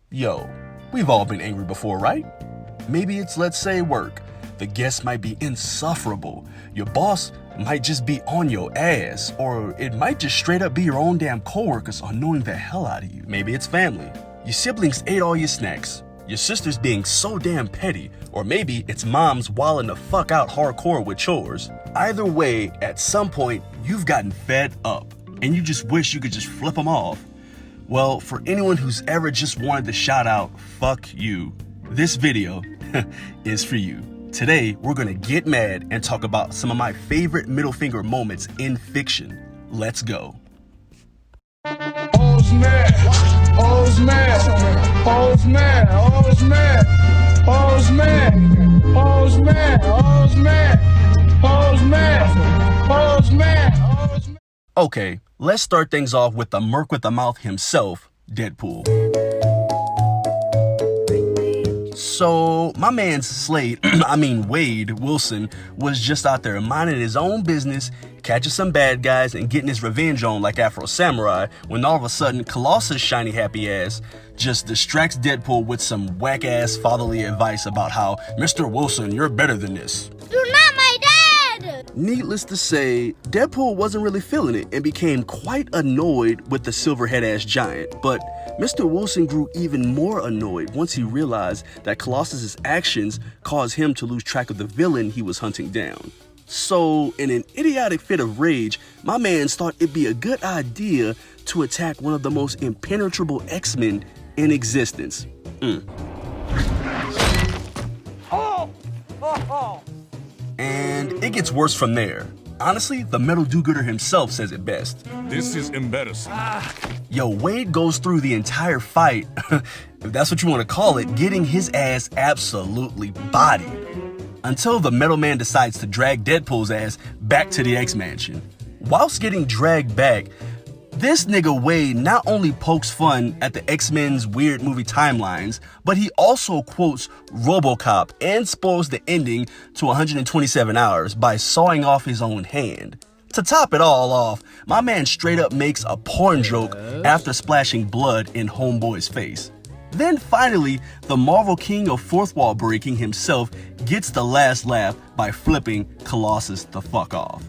Yo, we've all been angry before, right? Maybe it's, let's say, work. The guests might be insufferable. Your boss might just be on your ass, or it might just straight up be your own damn coworkers annoying the hell out of you. Maybe it's family. Your siblings ate all your snacks. Your sister's being so damn petty, or maybe it's mom's wilding the fuck out hardcore with chores. Either way, at some point, you've gotten fed up, and you just wish you could just flip them off. Well, for anyone who's ever just wanted to shout out, fuck you, this video is for you. Today, we're gonna get mad and talk about some of my favorite middle finger moments in fiction. Let's go. All's mad, all's mad, all's mad, all's mad, all's mad, all's mad, all's mad, all's mad, all's mad, all's mad. Okay, let's start things off with the merc with the mouth himself, Deadpool. So, my man Wade Wilson was just out there minding his own business, catching some bad guys and getting his revenge on like Afro Samurai, when all of a sudden Colossus' shiny happy ass just distracts Deadpool with some whack ass fatherly advice about how, Mr. Wilson, you're better than this. You're not my dad! Needless to say, Deadpool wasn't really feeling it and became quite annoyed with the silverhead ass giant, but Mr. Wilson grew even more annoyed once he realized that Colossus's actions caused him to lose track of the villain he was hunting down. So, in an idiotic fit of rage, my man thought it'd be a good idea to attack one of the most impenetrable X-Men in existence. And it gets worse from there. Honestly, the metal do-gooder himself says it best. This is embarrassing. Yo, Wade goes through the entire fight, if that's what you want to call it, getting his ass absolutely bodied, until the Metal Man decides to drag Deadpool's ass back to the X-Mansion. Whilst getting dragged back, this nigga Wade not only pokes fun at the X-Men's weird movie timelines, but he also quotes RoboCop and spoils the ending to 127 hours by sawing off his own hand. To top it all off, my man straight up makes a porn joke after splashing blood in Homeboy's face. Then finally, the Marvel King of fourth wall breaking himself gets the last laugh by flipping Colossus the fuck off.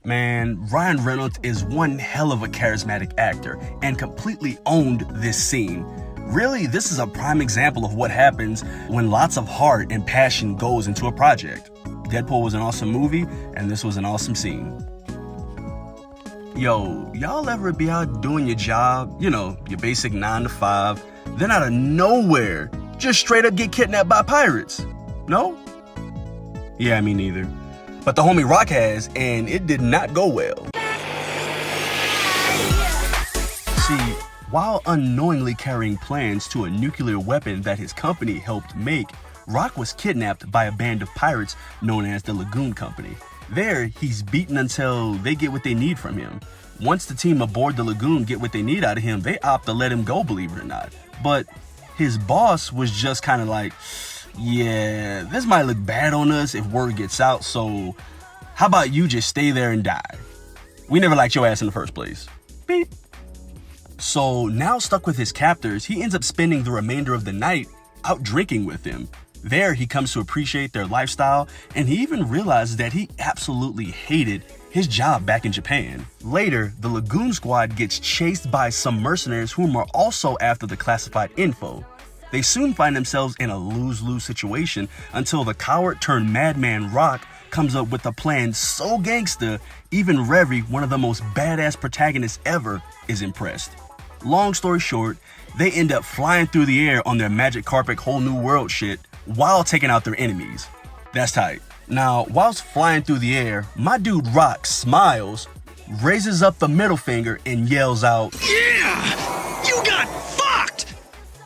Man, Ryan Reynolds is one hell of a charismatic actor and completely owned this scene. Really, this is a prime example of what happens when lots of heart and passion goes into a project. Deadpool was an awesome movie, and this was an awesome scene. Yo, y'all ever be out doing your job, you know, your basic 9 to 5, then out of nowhere, just straight up get kidnapped by pirates? No? Yeah, me neither. But the homie Rock has, and it did not go well. See, while unknowingly carrying plans to a nuclear weapon that his company helped make, Rock was kidnapped by a band of pirates known as the Lagoon Company. There, he's beaten until they get what they need from him. Once the team aboard the Lagoon get what they need out of him, they opt to let him go, believe it or not. But his boss was just kind of like, yeah, this might look bad on us if word gets out, so how about you just stay there and die? We never liked your ass in the first place. Beep. So now stuck with his captors, he ends up spending the remainder of the night out drinking with them. There, he comes to appreciate their lifestyle, and he even realizes that he absolutely hated his job back in Japan. Later, the Lagoon Squad gets chased by some mercenaries whom are also after the classified info. They soon find themselves in a lose-lose situation until the coward turned madman Rock comes up with a plan so gangsta, even Revy, one of the most badass protagonists ever, is impressed. Long story short, they end up flying through the air on their magic carpet whole new world shit while taking out their enemies. That's tight. Now, whilst flying through the air, my dude Rock smiles, raises up the middle finger and yells out, Yeah! You got fucked!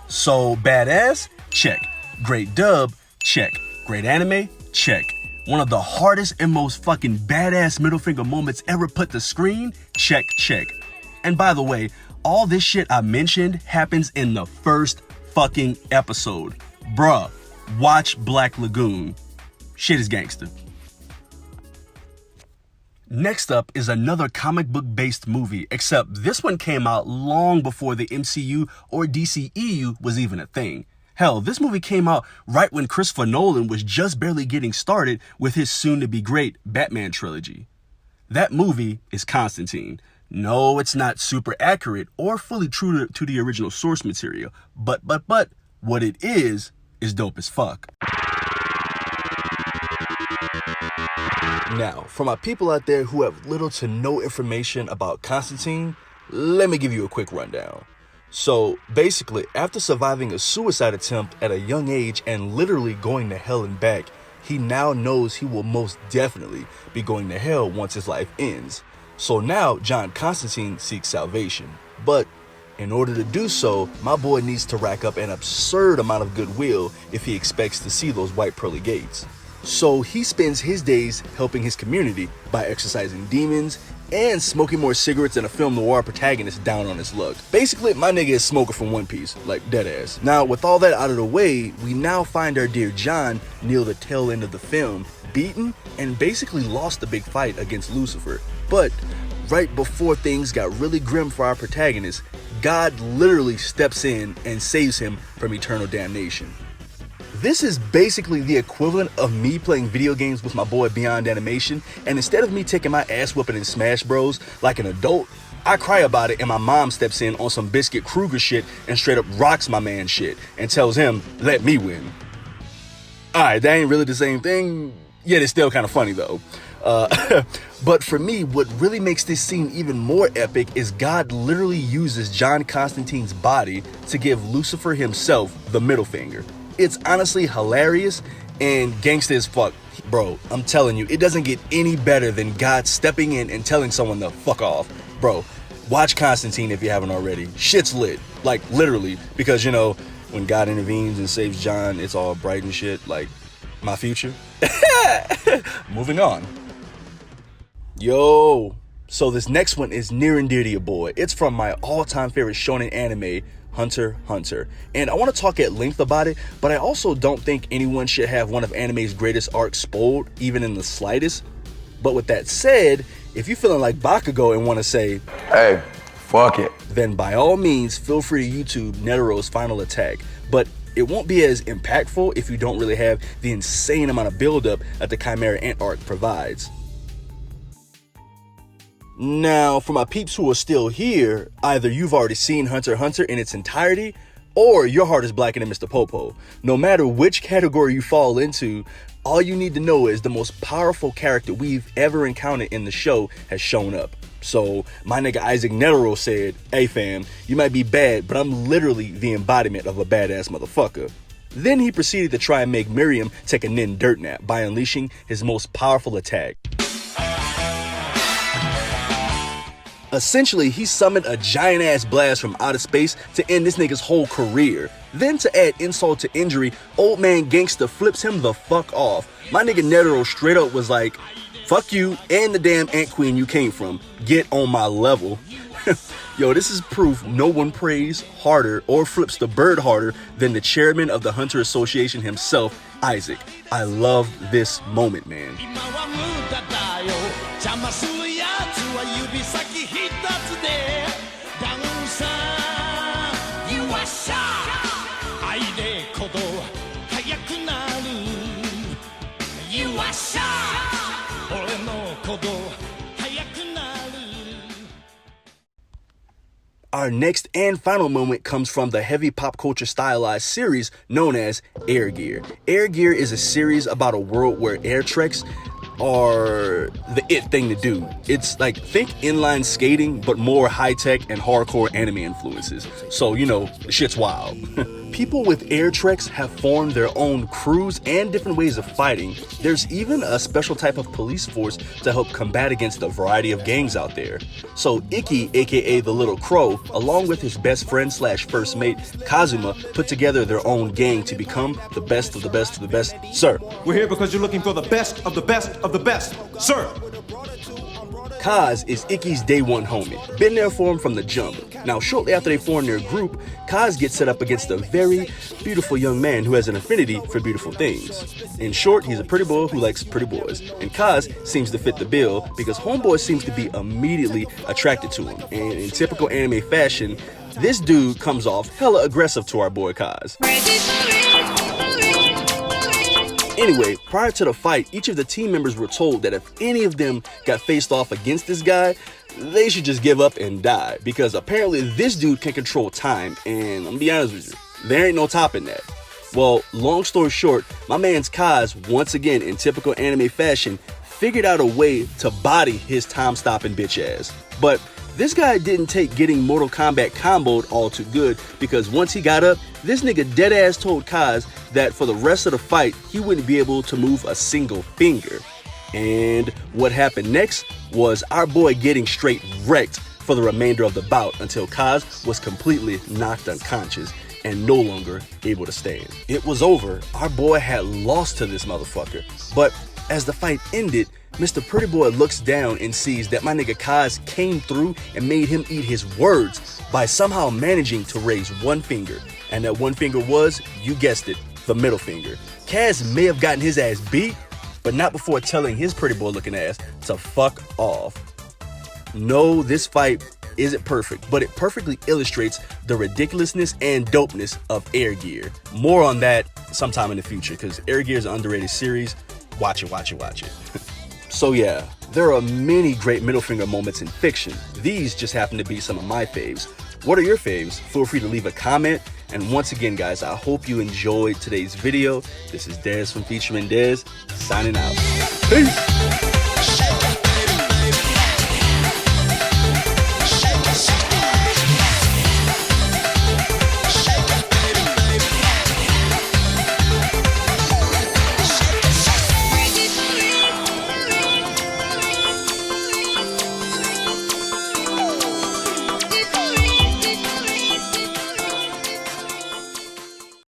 So badass? Check. Great dub? Check. Great anime? Check. One of the hardest and most fucking badass middle finger moments ever put to screen? Check, check. And by the way, all this shit I mentioned happens in the first fucking episode. Bruh, watch Black Lagoon. Shit is gangster. Next up is another comic book based movie, except this one came out long before the MCU or DCEU was even a thing. Hell, this movie came out right when Christopher Nolan was just barely getting started with his soon-to-be great Batman trilogy. That movie is Constantine. No, it's not super accurate or fully true to the original source material, but what it is dope as fuck. Now, for my people out there who have little to no information about Constantine, let me give you a quick rundown. So, basically, after surviving a suicide attempt at a young age and literally going to hell and back, he now knows he will most definitely be going to hell once his life ends. So now, John Constantine seeks salvation. But in order to do so, my boy needs to rack up an absurd amount of goodwill if he expects to see those white pearly gates. So he spends his days helping his community by exorcising demons and smoking more cigarettes than a film noir protagonist down on his luck. Basically, my nigga is smoking from One Piece, like deadass. Now, with all that out of the way, we now find our dear John near the tail end of the film, beaten and basically lost the big fight against Lucifer. But right before things got really grim for our protagonist, God literally steps in and saves him from eternal damnation. This is basically the equivalent of me playing video games with my boy Beyond Animation, and instead of me taking my ass whooping in Smash Bros like an adult, I cry about it and my mom steps in on some Biscuit Kruger shit and straight up rocks my man shit and tells him, let me win. Alright, that ain't really the same thing, yet it's still kind of funny though. But for me, what really makes this scene even more epic is God literally uses John Constantine's body to give Lucifer himself the middle finger. It's honestly hilarious and gangsta as fuck. Bro, I'm telling you, it doesn't get any better than God stepping in and telling someone to fuck off. Bro, watch Constantine if you haven't already. Shit's lit. Like, literally. Because, you know, when God intervenes and saves John, it's all bright and shit. Like, my future. Moving on. Yo. So this next one is near and dear to your boy. It's from my all-time favorite shonen anime, Hunter x Hunter. And I want to talk at length about it, but I also don't think anyone should have one of anime's greatest arcs spoiled, even in the slightest. But with that said, if you're feeling like Bakugo and want to say, hey, fuck it, then by all means, feel free to YouTube Netero's final attack. But it won't be as impactful if you don't really have the insane amount of buildup that the Chimera Ant arc provides. Now, for my peeps who are still here, either you've already seen Hunter x Hunter in its entirety, or your heart is blacker than Mr. Popo. No matter which category you fall into, all you need to know is the most powerful character we've ever encountered in the show has shown up. So, my nigga Isaac Netero said, hey fam, you might be bad, but I'm literally the embodiment of a badass motherfucker. Then he proceeded to try and make Miriam take a nin dirt nap by unleashing his most powerful attack. Essentially, he summoned a giant-ass blast from outer space to end this nigga's whole career. Then to add insult to injury, old man Gangsta flips him the fuck off. My nigga Netero straight up was like, fuck you and the damn Ant Queen you came from. Get on my level. Yo, this is proof no one prays harder or flips the bird harder than the chairman of the Hunter Association himself, Isaac. I love this moment, man. Our next and final moment comes from the heavy pop culture stylized series known as Air Gear. Air Gear is a series about a world where air treks are the it thing to do. It's like, think inline skating, but more high-tech and hardcore anime influences. So, you know, the shit's wild. People with air treks have formed their own crews and different ways of fighting. There's even a special type of police force to help combat against a variety of gangs out there. So Ikki, aka the Little Crow, along with his best friend slash first mate, Kazuma, put together their own gang to become the best of the best of the best. Sir. We're here because you're looking for the best of the best of the best, sir. Kaz is Ikki's day one homie, been there for him from the jump. Now, shortly after they form their group, Kaz gets set up against a very beautiful young man who has an affinity for beautiful things. In short, he's a pretty boy who likes pretty boys, and Kaz seems to fit the bill because homeboy seems to be immediately attracted to him. And in typical anime fashion, this dude comes off hella aggressive to our boy Kaz. Anyway, prior to the fight, each of the team members were told that if any of them got faced off against this guy, they should just give up and die, because apparently this dude can control time, and I'm gonna be honest with you, there ain't no topping that. Well, long story short, my man's Kaz, once again in typical anime fashion, figured out a way to body his time-stopping bitch ass. But this guy didn't take getting Mortal Kombat comboed all too good, because once he got up, this nigga deadass told Kaz that for the rest of the fight, he wouldn't be able to move a single finger. And what happened next was our boy getting straight wrecked for the remainder of the bout until Kaz was completely knocked unconscious and no longer able to stand. It was over. Our boy had lost to this motherfucker. But as the fight ended, Mr. Pretty Boy looks down and sees that my nigga Kaz came through and made him eat his words by somehow managing to raise one finger. And that one finger was, you guessed it, the middle finger. Kaz may have gotten his ass beat, but not before telling his pretty boy looking ass to fuck off. No, this fight isn't perfect, but it perfectly illustrates the ridiculousness and dopeness of Air Gear. More on that sometime in the future, because Air Gear is an underrated series. Watch it, watch it, watch it. So yeah, there are many great middle finger moments in fiction. These just happen to be some of my faves. What are your faves? Feel free to leave a comment. And once again, guys, I hope you enjoyed today's video. This is Dez from Featuring Dez, signing out. Peace!